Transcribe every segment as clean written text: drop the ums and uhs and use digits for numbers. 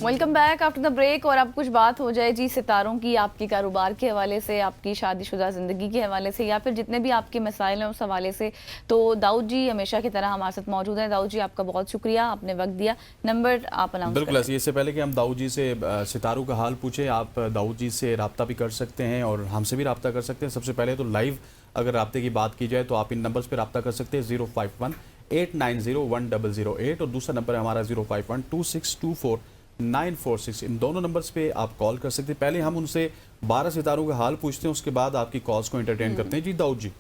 Welcome back after the break. और अब कुछ बात हो जाए जी सितारों की, आपकी कारोबार के हवाले से, आपकी शादीशुदा ज़िंदगी के हवाले से, या फिर जितने भी आपके मसाइल हैं उस हवाले से। तो दाऊद जी हमेशा की तरह हमारे साथ मौजूद हैं। दाऊद जी आपका बहुत शुक्रिया, आपने वक्त दिया। नंबर आप अनाउंस बिल्कुल करें। ऐसे इससे पहले कि हम दाऊद जी से सितारों का हाल पूछें, आप दाऊद जी से रब्ता भी कर सकते हैं और हमसे भी रब्ता कर सकते हैं। सबसे पहले तो लाइव अगर रब्ते की बात की जाए तो आप इन नंबर्स पर रब्ता कर सकते हैं 051-890-1008 और दूसरा नंबर है हमारा 051-2624-946। इन दोनों नंबर्स पे आप कॉल कर सकते हैं। पहले हम उनसे 12 सितारों का हाल पूछते हैं, उसके बाद आपकी कॉल्स को एंटरटेन करते हैं। जी दाऊद जी।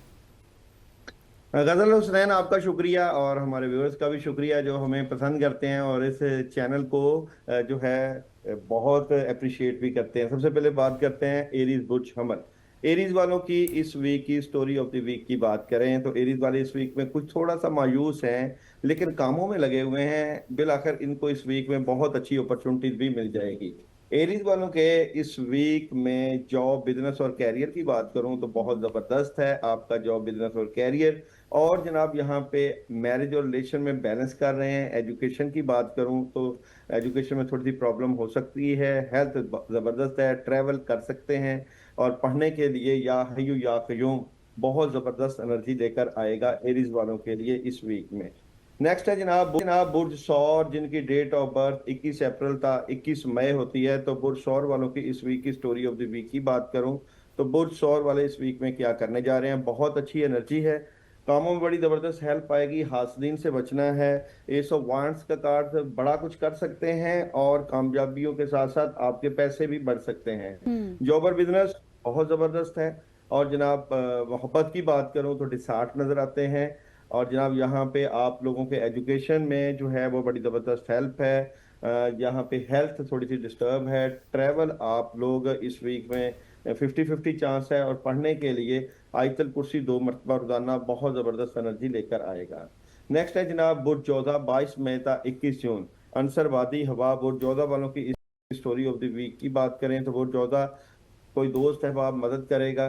गजल हुसनैन, आपका शुक्रिया और हमारे व्यूअर्स का भी शुक्रिया जो हमें पसंद करते हैं और इस चैनल को जो है बहुत अप्रिशिएट भी करते हैं। सबसे पहले बात करते हैं एरीज बुर्ज हमल। एरीज वालों की इस वीक की स्टोरी ऑफ द वीक की बात करें तो एरीज वाले इस वीक में कुछ थोड़ा सा मायूस हैं, लेकिन कामों में लगे हुए हैं। बिलाखिर इनको इस वीक में बहुत अच्छी अपॉर्चुनिटीज भी मिल जाएगी। एरीज वालों के इस वीक में जॉब, बिजनेस और कैरियर की बात करूं तो बहुत जबरदस्त है आपका जॉब, बिजनेस और कैरियर। और जनाब यहाँ पे मैरिज और रिलेशन में बैलेंस कर रहे हैं। एजुकेशन की बात करूं तो एजुकेशन में थोड़ी सी प्रॉब्लम हो सकती है। हेल्थ जबरदस्त है, ट्रैवल कर सकते हैं और पढ़ने के लिए या हयू या कयूम बहुत जबरदस्त एनर्जी लेकर आएगा एरीज वालों के लिए इस वीक में। नेक्स्ट है जनाब बुर्ज सौर, जिनकी डेट ऑफ बर्थ 21 अप्रैल था 21 मई होती है। तो बुर्ज सौर वालों की इस वीक की स्टोरी ऑफ द वीक की बात करूं तो बुर्ज सौर वाले इस वीक में क्या करने जा रहे हैं, बहुत अच्छी एनर्जी है। कामों में बड़ी जबरदस्त हेल्प आएगी, हासदीन से बचना है। एस ऑफ वांड्स का कार्ड, बड़ा कुछ कर सकते हैं और कामयाबियों के साथ साथ आपके पैसे भी बढ़ सकते हैं। हम्म। जॉब और बिजनेस बहुत जबरदस्त है। और जनाब मोहब्बत की बात करूं तो डिसार्ट नजर आते हैं। और जनाब यहाँ पे आप लोगों के एजुकेशन में जो है वो बड़ी जबरदस्त हेल्प है। यहाँ पे हेल्थ थोड़ी सी डिस्टर्ब है। ट्रैवल आप लोग इस वीक में 50-50 चांस है। और पढ़ने के लिए आयतल कुर्सी 2 मरतबा रोजाना बहुत जबरदस्त एनर्जी लेकर आएगा। नेक्स्ट है जनाब बुर्ज जोधा, 22 मई था 21 जून। अंसरवादी हवा, बुर्ज जोधा वालों की इस स्टोरी ऑफ द वीक की बात करें तो बुर्ज जोधा, कोई दोस्त है आप मदद करेगा।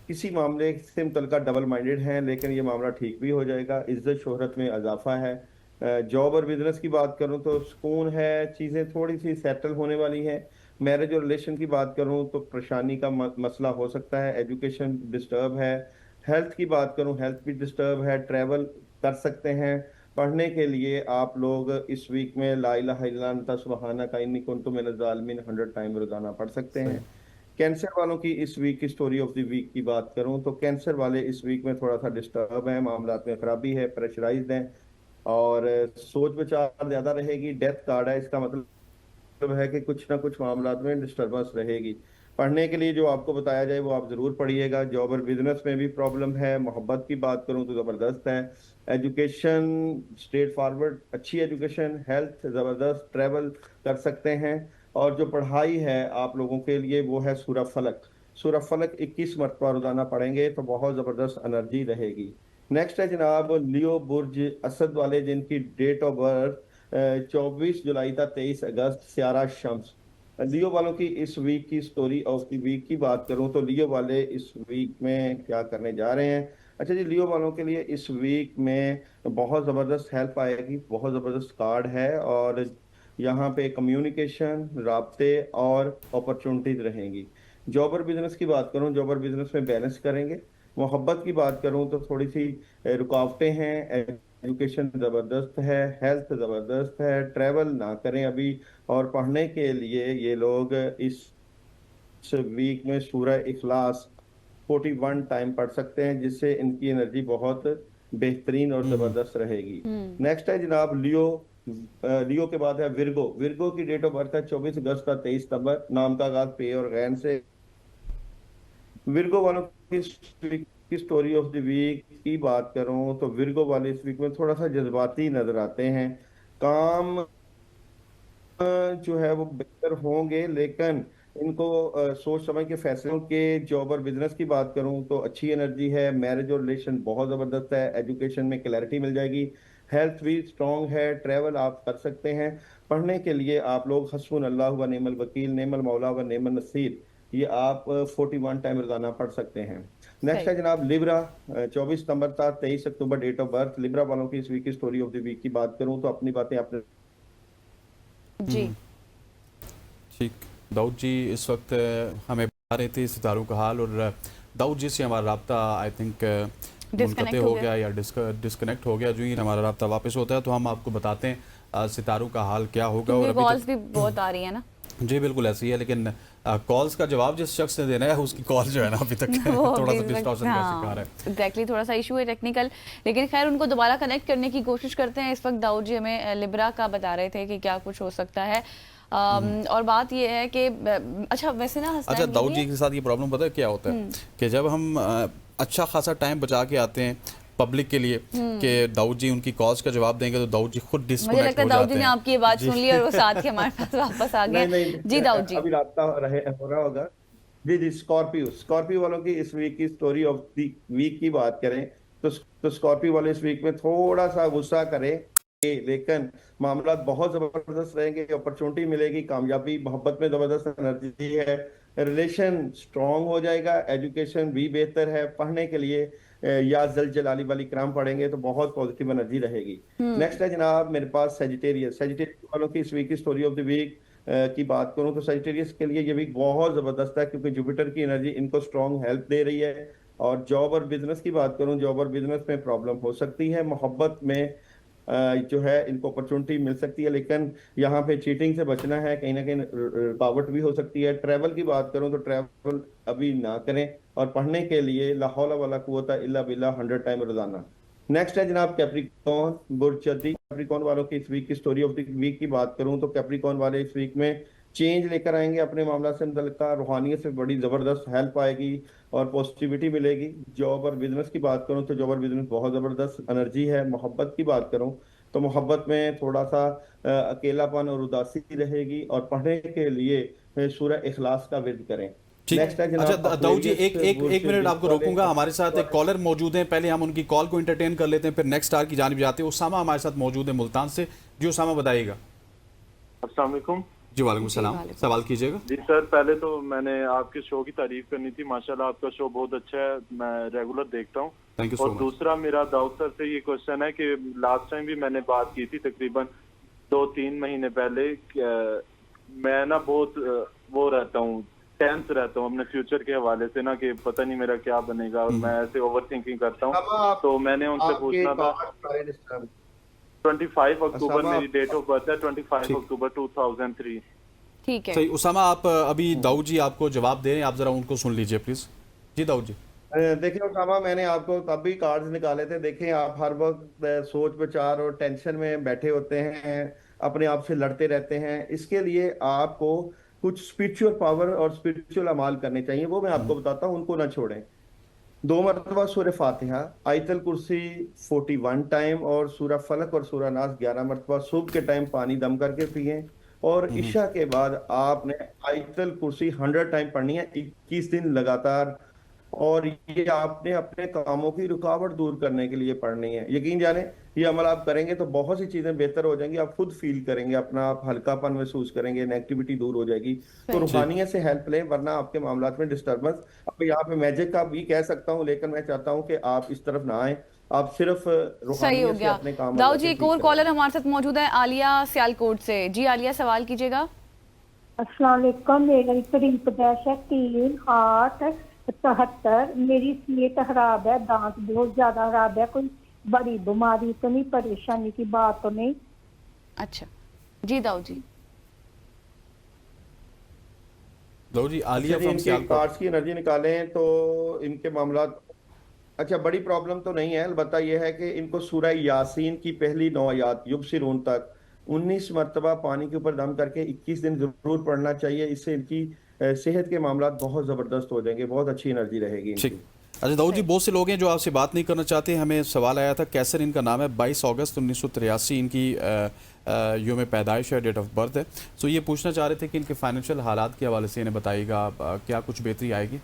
किसी मामले से मुतल्लिका डबल माइंडेड हैं, लेकिन ये मामला ठीक भी हो जाएगा। इज्जत शोहरत में इजाफा है। जॉब और बिजनेस की बात करूं तो सुकून है, चीजें थोड़ी सी सेटल होने वाली हैं। मैरिज और रिलेशन की बात करूं तो परेशानी का मसला हो सकता है। एजुकेशन डिस्टर्ब है। हेल्थ की बात करूं, हेल्थ भी डिस्टर्ब है। ट्रैवल कर सकते हैं। पढ़ने के लिए आप लोग इस वीक में ला इलाहा इल्लल्लाह अंता सुब्हानका इन्नी कुन्तु मिनज़ ज़ालिमीन 100 टाइम रोजाना पढ़ सकते हैं। कैंसर वालों की इस वीक की स्टोरी ऑफ द वीक की बात करूं तो कैंसर वाले इस वीक में थोड़ा सा डिस्टर्ब है, मामलात में खराबी है, प्रेशराइज्ड हैं और सोच विचार ज्यादा रहेगी। डेथ कार्ड है, इसका मतलब है कि कुछ ना कुछ मामलात में डिस्टर्बेंस रहेगी। पढ़ने के लिए जो आपको बताया जाए वो आप जरूर पढ़िएगा। जॉब और बिजनेस में भी प्रॉब्लम है। मोहब्बत की बात करूं तो जबरदस्त है। एजुकेशन स्ट्रेट फॉरवर्ड, अच्छी एजुकेशन, हेल्थ जबरदस्त, ट्रैवल कर सकते हैं। और जो पढ़ाई है आप लोगों के लिए वो है सूरह फलक। सूरह फलक 21 मरतबा रोजाना पढ़ेंगे तो बहुत जबरदस्त एनर्जी रहेगी। नेक्स्ट है जनाब लियो बुर्ज असद वाले, जिनकी डेट ऑफ बर्थ 24 जुलाई था 23 अगस्त, सियारा शम्स। लियो वालों की इस वीक की स्टोरी ऑफ द वीक की बात करूं तो लियो वाले इस वीक में क्या करने जा रहे हैं। अच्छा जी, लियो वालों के लिए इस वीक में बहुत जबरदस्त हेल्प आएगी, बहुत जबरदस्त कार्ड है। और यहाँ पे कम्युनिकेशन, राब्ते और अपॉर्चुनिटीज रहेंगी। जॉब और बिजनेस की बात करूं, जॉब और बिजनेस में बैलेंस करेंगे। मोहब्बत की बात करूं तो थोड़ी सी रुकावटें हैं। एजुकेशन जबरदस्त है, हेल्थ जबरदस्त है, ट्रैवल ना करें अभी। और पढ़ने के लिए ये लोग इस वीक में सूरह इखलास 41 टाइम पढ़ सकते हैं, जिससे इनकी एनर्जी बहुत बेहतरीन और हम्म। जबरदस्त रहेगी। हम्म। नेक्स्ट है जनाब लियो। लियो के बाद है विर्गो। विर्गो की डेट ऑफ बर्थ है 24 अगस्त का 23 सितंबर, नाम का आगाज पे और गैन से। विर्गो वालों की स्टोरी ऑफ द वीक की बात करूं तो विर्गो वाले इस वीक में थोड़ा सा जज्बाती नजर आते हैं। काम जो है वो बेहतर होंगे, लेकिन इनको सोच समझ के फैसलों के। जॉब और बिजनेस की बात करूं तो अच्छी एनर्जी है। मैरिज और रिलेशन बहुत जबरदस्त है। एजुकेशन में क्लैरिटी मिल जाएगी। हेल्थ भी स्ट्रांग है। ट्रैवल आप कर सकते हैं। पढ़ने के लिए आप लोग हस्बुन अल्लाह व नेमल वकील, नेमल मौला व नेमल नसीर, ये आप 41 टाइम रोजाना पढ़ सकते हैं। नेक्स्ट सही। है जनाब लिब्रा। 24 सितंबर था 23 अक्टूबर डेट ऑफ बर्थ। लिब्रा वालों की इस वीक की स्टोरी ऑफ द वीक की बात करूं तो अपनी बातें आपने जी। ठीक। दाऊद जी इस वक्त हमें बता रहे थे सितारों का हाल, और दाऊद जी से हमारा राब्ता आई थिंक मुनक़ते डिस्कनेक्ट हो गया या डिस्कनेक्ट हो गया। जो ही हमारा राब्ता वापस होता है तो हम आपको बताते हैं सितारों का हाल क्या होगा। और क्योंकि अभी कॉल्स तक भी बहुत आ रही है ना। जी बिल्कुल ऐसी ही है, लेकिन कॉल्स का जवाब जिस शख्स ने देना है उसकी कॉल जो है ना अभी तक वो थोड़ा अभी सा तक डिस्टॉर्शन का हाँ शिकार है। एग्जैक्टली थोड़ा सा इशू है टेक्निकल, लेकिन खैर उनको दोबारा कनेक्ट करने की कोशिश करते हैं। इस वक्त दाऊद जी हमें लिब्रा का बता रहे थे कि क्या कुछ हो सकता है। और बात ये है कि अच्छा वैसे ना अच्छा, हसनैन दाऊद ये जी के साथ ये प्रॉब्लम पता है क्या होता है कि जब हम अच्छा खासा टाइम बचा के आते हैं पब्लिक के लिए कि दाऊद जी उनकी कॉल्स का जवाब देंगे, तो दाऊद जी खुद मुझे डिस्कनेक्ट लगता है हो दाऊद जाते जी ने हैं। आपकी ये बात जी सुन ली और वो साथ के हमारे पास वापस आ नहीं गए। नहीं, जी दाऊद जी। अभी रास्ता हो रहा होगा। जी जी, स्कॉर्पियो स्कॉर्पियो वालों की इस वीक की स्टोरी ऑफ द वीक की बात करें तो स्कॉर्पियो वाले इस वीक में थोड़ा सा गुस्सा करें, लेकिन मामला बहुत जबरदस्त रहेंगे। अपॉर्चुनिटी मिलेगी, कामयाबी, मोहब्बत में जबरदस्त एनर्जी है, रिलेशन स्ट्रांग हो जाएगा, एजुकेशन भी बेहतर है। पढ़ने के लिए या जल जलाली वाली कराम पढ़ेंगे तो बहुत पॉजिटिव एनर्जी रहेगी। नेक्स्ट है जनाब मेरे पास सेजिटेरियस। सेजिटेरियस वालों की इस वीक की स्टोरी ऑफ द वीक की बात करूं तो सेजिटेरियस के लिए ये वीक बहुत जबरदस्त है, क्योंकि जुपिटर की एनर्जी इनको स्ट्रांग हेल्प दे रही है। और जॉब और बिजनेस की बात करूं, जॉब और बिजनेस में प्रॉब्लम हो सकती है, मोहब्बत में जो है इनको अपॉर्चुनिटी मिल सकती है, लेकिन यहाँ पे चीटिंग से बचना है, कहीं ना कहीं रुकावट भी हो सकती है। ट्रैवल की बात करूं तो ट्रैवल अभी ना करें, और पढ़ने के लिए ला हौला वला कुव्वता इल्ला बिल्लाह 100 टाइम रोजाना। नेक्स्ट है जनाब कैप्रिकॉन बुर्जदी। कैप्रिकॉन वालों की इस वीक की स्टोरी ऑफ द वीक की बात करूं तो कैप्रिकॉन वाले इस वीक में चेंज लेकर आएंगे अपने मामला से मुतल्लिका, रूहानियत से बड़ी जबरदस्त हेल्प आएगी और पॉजिटिविटी मिलेगी। जॉब और बिजनेस की बात करूं तो जॉब और बिजनेस बहुत जबरदस्त एनर्जी है। मोहब्बत की बात करूं तो मोहब्बत में थोड़ा सा अकेलापन और उदासी रहेगी, और पढ़ने के लिए सूरह इखलास का विर्द करें। ठीक। नेक्स्ट है अच्छा जनाब दाऊद जी, अक्वेरियस एक एक बुर्ज एक मिनट जिस आपको वाले रोकूंगा। हमारे साथ एक वाले कॉलर मौजूद हैं, पहले हम उनकी कॉल को एंटरटेन कर लेते हैं, फिर नेक्स्ट स्टार की जानिब जाते हैं। उसामा हमारे साथ मौजूद है मुल्तान से। जी उसामा बताइएगा। अस्सलाम वालेकुम। जी वालेकुम जी सलाम, वालेकुम। सवाल कीजिएगा। जी सर, पहले तो मैंने आपके शो की तारीफ करनी थी। माशाल्लाह आपका शो बहुत अच्छा है, मैं रेगुलर देखता हूँ। थैंक यू सो और मच। दूसरा मेरा दाऊद सर से ये क्वेश्चन है कि लास्ट टाइम भी मैंने बात की थी तकरीबन 2-3 महीने पहले मैं ना बहुत वो रहता हूँ, टेंस रहता हूँ अपने फ्यूचर के हवाले से ना, कि पता नहीं मेरा क्या बनेगा, और मैं ऐसे ओवर थिंकिंग करता हूँ। आप तो मैंने उनसे आपके पूछना था, कार्ड सारे डिस्टर्ब 25 अक्टूबर असामा मेरी डेट ऑफ बर्थ है, 25 ठीक। अक्टूबर 2003। ठीक है सही उसामा, आप अभी दाऊद जी आपको जवाब दे रहे हैं, आप जरा उनको सुन लीजिए प्लीज। जी दाऊद जी। देखिए उसामा, मैंने आपको तब भी कार्ड्स निकाले थे। देखें आप हर वक्त सोच विचार और टेंशन में बैठे होते हैं, अपने आप से लड़ते रहते हैं। इसके लिए आपको कुछ स्पिरिचुअल पावर और स्पिरिचुअल अमाल करने चाहिए, वो मैं आपको बताता हूँ, उनको ना छोड़ें। 2 मरतबा सूरह फातिहा, आयतल कुर्सी 41 टाइम, और सूरह फलक और सूरह नास 11 मरतबा सुबह के टाइम पानी दम करके पिए। और ईशा के बाद आपने आयतल कुर्सी 100 टाइम पढ़नी है, 21 दिन लगातार। और ये आपने अपने कामों की रुकावट दूर करने के लिए पढ़नी है। यकीन जाने ये अमल आप करेंगे तो बहुत सी चीजें बेहतर हो जाएंगी। आप खुद फील करेंगे, अपना आप हल्कापन महसूस करेंगे, नेगेटिविटी दूर हो जाएगी। तो सही ठीक। रूहानियत से हेल्प लें, वरना आपके मामला में डिस्टर्बेंस। अब यहाँ पे मैजिक का भी कह सकता हूँ, लेकिन मैं चाहता हूँ कि आप इस तरफ ना आए, आप सिर्फ सही हो रूहानियत से गया। अपने काम दाऊद अल्लाह जी के एक ठीक और करें। कॉलर हमारे साथ मौजूद है, आलिया सियालकोट से। जी आलिया सवाल कीजिएगा। अस्सलाम वालेकुम। मेरी तरीक पैदाइश है 3/8/77। मेरी सेहत खराब है, दांत बहुत ज्यादा खराब है। कोई बड़ी बीमारी तो नहीं, परेशानी की बात तो नहीं? अच्छा जी दाऊद जी। दाऊद जी, आलिया अच्छा जी, फ्रॉम इनके सियालकोट। कार्ड्स की एनर्जी निकालें तो इनके मामला अच्छा बड़ी प्रॉब्लम तो नहीं है। अलबत्ता यह है कि इनको सूरह यासीन की पहली 9 आयत युबसिरून तक 19 मरतबा पानी के ऊपर दम करके 21 दिन जरूर पढ़ना चाहिए। इससे इनकी सेहत के मामला बहुत जबरदस्त हो जाएंगे, बहुत अच्छी एनर्जी रहेगी ठीक। इनकी। अच्छा दाऊद जी, सही। बहुत से लोग हैं जो आपसे बात नहीं करना चाहते। हमें सवाल आया था, कैसर इनका नाम है, 22 अगस्त 1983 इनकी यूम पैदाइश है, डेट ऑफ बर्थ है। तो ये पूछना चाह रहे थे कि इनके फाइनेंशियल हालात के हवाले से इन्हें बताइएगा, क्या कुछ बेहतरी आएगी?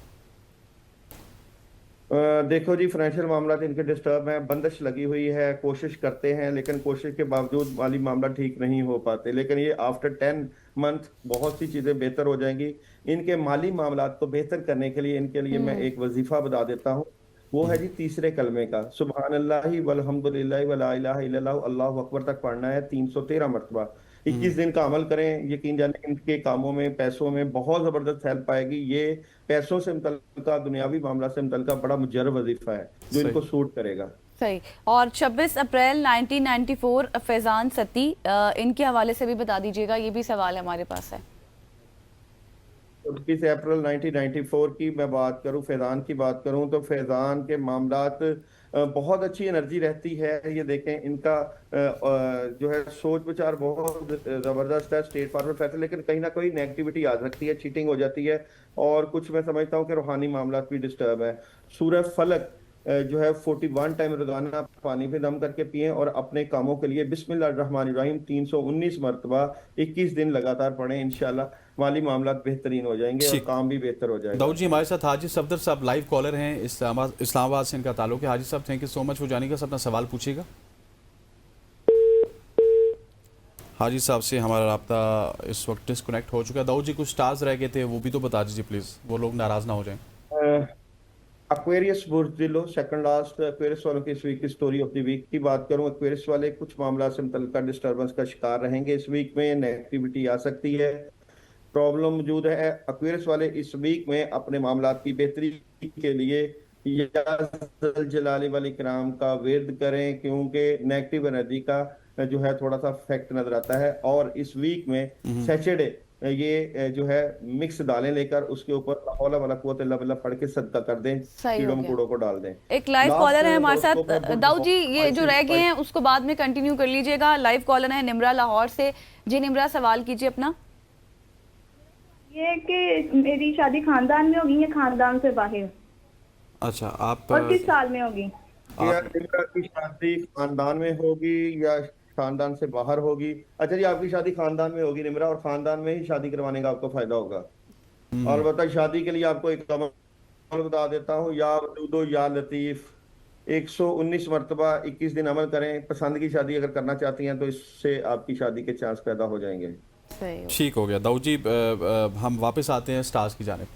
देखो जी, फाइनेंशियल मामला तो इनके डिस्टर्ब हैं, बंदिश लगी हुई है, कोशिश करते हैं लेकिन कोशिश के बावजूद माली मामला ठीक नहीं हो पाते। लेकिन ये आफ्टर 10 मंथ बहुत सी चीज़ें बेहतर हो जाएंगी। इनके माली मामला को बेहतर करने के लिए इनके लिए मैं एक वजीफा बता देता हूँ। वो है जी तीसरे कलमे का, सुबहान अल्लाह वल्हम्दुलिल्लाह वला इलाहा इल्लल्लाह अल्लाहु अकबर तक पढ़ना है 313 मरतबा। 21 दिन का अमल करें, यकीन जाने इनके कामों में, पैसों में बहुत जबरदस्त हेल्प आएगी। ये पैसों से मुतल्लिका, दुनियावी मामला से मुतल्लिका बड़ा मुजर्रब वजीफा है जो सही। इनको सूट करेगा। सही। और 26 अप्रैल 1994 फैजान सती, इनके हवाले से भी बता दीजिएगा, ये भी सवाल हमारे पास है। 26 अप्रैल 1994 की मैं बात करूं, फैजान की बात करूं तो फैजान के मामलात बहुत अच्छी एनर्जी रहती है। ये देखें इनका जो है सोच विचार बहुत जबरदस्त है, स्टेट फॉरवर्ड फैसले, लेकिन कहीं ना कहीं नेगेटिविटी आ सकती है, चीटिंग हो जाती है और कुछ मैं समझता हूँ कि रूहानी मामलात भी डिस्टर्ब है। सूरह फलक जो है 41 टाइम रोजाना पानी पे दम करके पिए और अपने कामों के लिए बिस्मिल्लाहिर्रहमानिर्रहीम 319 मरतबा 21 दिन लगातार पढ़ें। इंशाल्लाह माली मामलात बेहतरीन हो जाएंगे और ठीक। काम भी बेहतर हो जाएगा। दाऊद जी हमारे साथ हाजी सफदर साहब लाइव कॉलर हैं, इस्लामाबाद से इनका ताल्लुक है। हाजी साहब thank you so much for joining us, अपना सवाल पूछिएगा। हाजी साहब से हमारा राब्ता इस वक्त डिस्कनेक्ट हो चुका है। दाऊद जी कुछ स्टार्स रह गए थे, वो भी तो बता दीजिए प्लीज़, वो लोग नाराज़ ना हो जाएं। एक्वेरियस बुर्जिलो सेकंड लास्ट एक्वेरियस वालों की इस वीक की स्टोरी ऑफ द वीक की बात करूं, एक्वेरियस वाले कुछ मामला से मुतल्लिका डिस्टर्बेंस का शिकार रहेंगे इस वीक में, नेगेटिविटी आ सकती है, प्रॉब्लम मौजूद है। एक्वेरियस वाले इस वीक में अपने मामलात की बेहतरी के लिए या जलाली वाली कराम का विर्द करें, क्योंकि नेगेटिव एनर्जी का जो है थोड़ा सा फैक्ट नजर आता है। और इस वीक में सैटरडे ये जो है मिक्स दालें लेकर उसके ऊपर ला हौला वला कुव्वत इल्ला बिल्लाह पढ़ के सदका कर दें, सही हो कीड़ों गया। कूड़ों को डाल दें। एक लाइव Last कॉलर है हमारे horoscope है साथ, बुध दाऊद जी ये जो रह गए हैं Pisces उसको बाद में कंटिन्यू कर लीजिएगा। लाइव कॉलर है निमरा लाहौर से। जी निमरा, सवाल कीजिए अपना। ये कि मेरी शादी खानदान में होगी या खानदान से बाहर, अच्छा आप और किस साल में होगी? या निम्रा की शादी खानदान में होगी या खानदान से बाहर होगी? अच्छा जी, आपकी शादी खानदान में होगी निम्रा, और खानदान में ही शादी करवाने का आपको फायदा होगा। और बता शादी के लिए आपको एक अमल बता देता हूँ, या वदूदो या लतीफ 119 मरतबा 21 दिन अमल करें। पसंद की शादी अगर करना चाहती हैं तो इससे आपकी शादी के चांस पैदा हो जाएंगे। सही हो। ठीक हो गया। दाऊद जी हम वापस आते हैं स्टार्स की जानिब।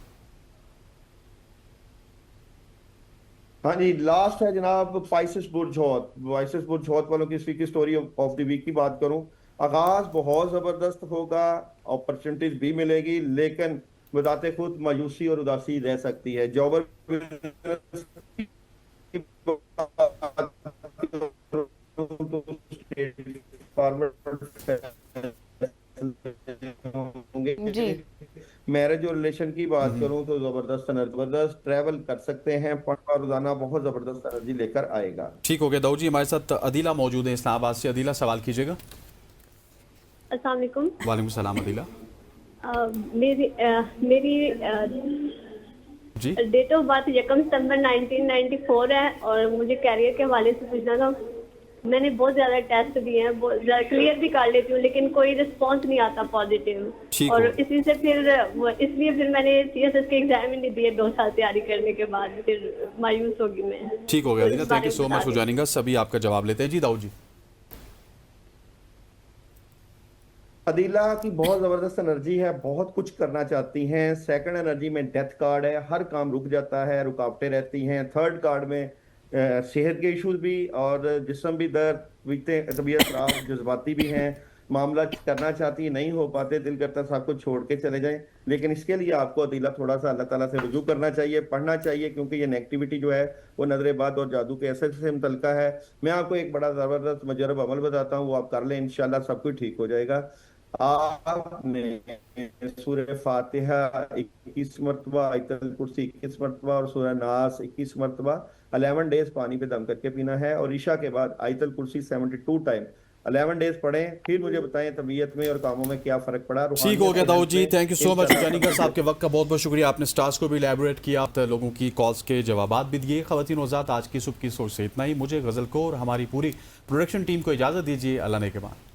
हाँ जी, लास्ट है जनाब पाइसेस बुर्ज हौत। पाइसेस बुर्ज हौत वालों की इस वीक की स्टोरी ऑफ द वीक की बात करूं, आगाज बहुत जबरदस्त होगा, अपॉर्चुनिटीज भी मिलेगी, लेकिन बताते खुद मायूसी और उदासी रह सकती है। जॉबर जी मैरिज और रिलेशन की बात करूं तो जबरदस्त ट्रैवल कर सकते हैं, पढ़ना रोजाना बहुत जबरदस्त एनर्जी लेकर आएगा। ठीक हो गया। दाऊद जी हमारे साथ अदीला मौजूद है इस्लामाबाद से। अदीला सवाल कीजिएगा। अस्सलाम वालेकुम। वालेकुम सलाम अदीला मेरी जी। डेट ऑफ बर्थ 1 सितंबर 1994 है और मुझे कैरियर के हवाले से पूछना था। मैंने बहुत ज्यादा टेस्ट दिए हैं, बहुत ज्यादा क्लियर भी कर लेती हूँ, लेकिन कोई रिस्पांस नहीं आता पॉजिटिव। ठीक और हो। इसी से इसलिए फिर मैंने सीएसएस के एग्जाम ही नहीं दिए 2 साल तैयारी करने के बाद, फिर मायूस होगी मैं। ठीक हो गया तो अदीला, इस थैंक बारे यू में सो बता मच फॉर दें। Joining us. सभी आपका जवाब लेते हैं। जी दाऊद जी। अदीला की बहुत जबरदस्त एनर्जी है, बहुत कुछ करना चाहती हैं। सेकंड एनर्जी में डेथ कार्ड है, हर काम रुक जाता है, रुकावटें रहती हैं। थर्ड कार्ड में सेहत के इश्यूज भी और जिस्म भी दर्द, तबीयत खराब, जज्बाती भी हैं। मामला करना चाहती है, नहीं हो पाते, दिल करता सब कुछ छोड़ के चले जाएं। लेकिन इसके लिए आपको अदीला थोड़ा सा अल्लाह ताला से रुजू करना चाहिए, पढ़ना चाहिए, क्योंकि ये नेगेटिविटी जो है वो नजरेबाद और जादू के असर से मुतल्लिका है। मैं आपको एक बड़ा जबरदस्त मुजरब अमल बताता हूँ, वो आप कर लें, इंशाल्लाह सब कुछ ठीक हो जाएगा। आपने सूरह फातिहा 21 मरतबा, आयतल कुर्सी 21 मरतबा और सूरह नास 21 मरतबा 11 डेज पानी पे दम करके पीना है। और ईशा के बाद आयतल कुर्सी 72 टाइम 11 डेज पढ़ें। फिर मुझे बताएं तबीयत में और कामों में क्या फर्क पड़ा। ठीक हो गया Dawood ji, thank you so much for joining us. आपके वक्त का बहुत बहुत शुक्रिया। आपने स्टार्स को भी इलैबोरेट किया, आप लोगों की कॉल्स के जवाब भी दिए। ख़वातीन वज़ात, आज की सुबह की सोच से इतना ही। मुझे गज़ल को और हमारी पूरी प्रोडक्शन टीम को इजाज़त दीजिए। अल्लाह ने के बाद।